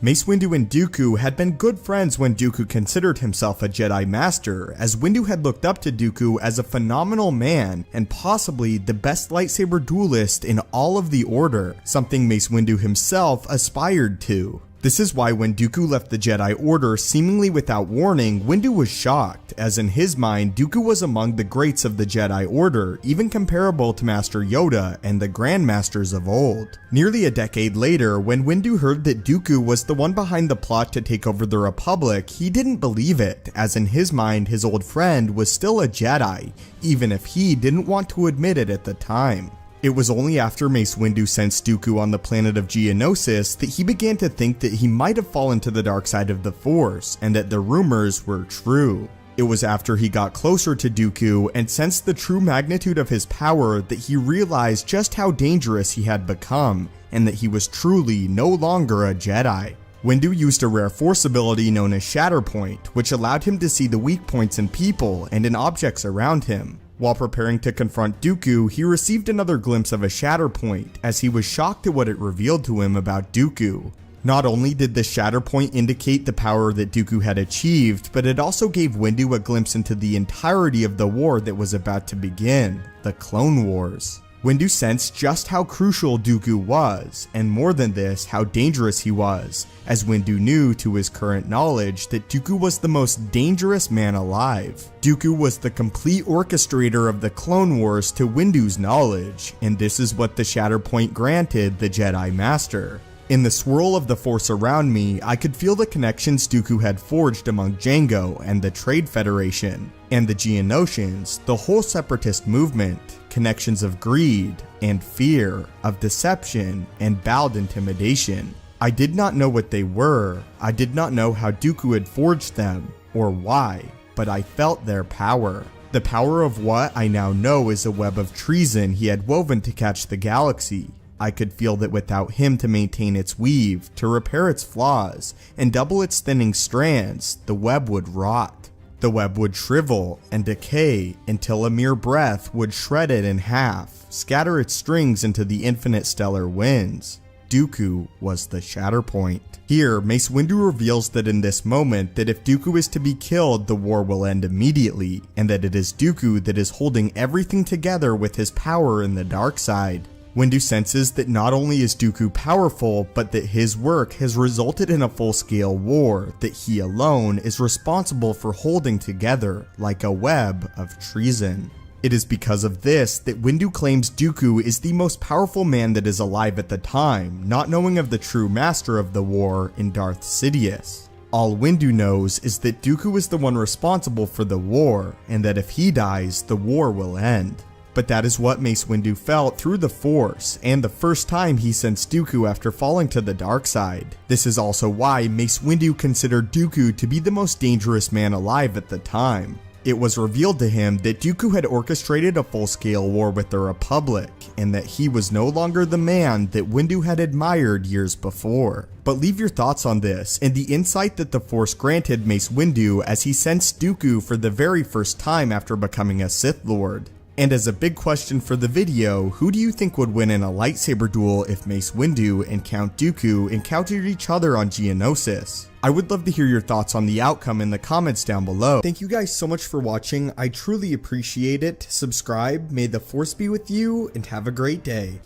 Mace Windu and Dooku had been good friends when Dooku considered himself a Jedi Master, as Windu had looked up to Dooku as a phenomenal man and possibly the best lightsaber duelist in all of the Order, something Mace Windu himself aspired to. This is why when Dooku left the Jedi Order seemingly without warning, Windu was shocked, as in his mind Dooku was among the greats of the Jedi Order, even comparable to Master Yoda and the Grandmasters of old. Nearly a decade later, when Windu heard that Dooku was the one behind the plot to take over the Republic, he didn't believe it, as in his mind his old friend was still a Jedi, even if he didn't want to admit it at the time. It was only after Mace Windu sensed Dooku on the planet of Geonosis that he began to think that he might have fallen to the dark side of the Force, and that the rumors were true. It was after he got closer to Dooku and sensed the true magnitude of his power that he realized just how dangerous he had become, and that he was truly no longer a Jedi. Windu used a rare Force ability known as Shatterpoint, which allowed him to see the weak points in people and in objects around him. While preparing to confront Dooku, he received another glimpse of a Shatterpoint, as he was shocked at what it revealed to him about Dooku. Not only did the Shatterpoint indicate the power that Dooku had achieved, but it also gave Windu a glimpse into the entirety of the war that was about to begin, the Clone Wars. Windu sensed just how crucial Dooku was, and more than this, how dangerous he was, as Windu knew to his current knowledge that Dooku was the most dangerous man alive. Dooku was the complete orchestrator of the Clone Wars to Windu's knowledge, and this is what the Shatterpoint granted the Jedi Master. In the swirl of the Force around me, I could feel the connections Dooku had forged among Jango and the Trade Federation, and the Geonosians, the whole separatist movement, connections of greed and fear, of deception and bowed intimidation. I did not know what they were, I did not know how Dooku had forged them, or why, but I felt their power. The power of what I now know is a web of treason he had woven to catch the galaxy. I could feel that without him to maintain its weave, to repair its flaws, and double its thinning strands, the web would rot. The web would shrivel and decay until a mere breath would shred it in half, scatter its strings into the infinite stellar winds. Dooku was the Shatterpoint. Here, Mace Windu reveals that in this moment that if Dooku is to be killed, the war will end immediately, and that it is Dooku that is holding everything together with his power in the dark side. Windu senses that not only is Dooku powerful, but that his work has resulted in a full-scale war that he alone is responsible for holding together, like a web of treason. It is because of this that Windu claims Dooku is the most powerful man that is alive at the time, not knowing of the true master of the war in Darth Sidious. All Windu knows is that Dooku is the one responsible for the war, and that if he dies, the war will end. But that is what Mace Windu felt through the Force, and the first time he sensed Dooku after falling to the dark side. This is also why Mace Windu considered Dooku to be the most dangerous man alive at the time. It was revealed to him that Dooku had orchestrated a full-scale war with the Republic, and that he was no longer the man that Windu had admired years before. But leave your thoughts on this, and the insight that the Force granted Mace Windu as he sensed Dooku for the very first time after becoming a Sith Lord. And as a big question for the video, who do you think would win in a lightsaber duel if Mace Windu and Count Dooku encountered each other on Geonosis? I would love to hear your thoughts on the outcome in the comments down below. Thank you guys so much for watching, I truly appreciate it. Subscribe, may the Force be with you, and have a great day.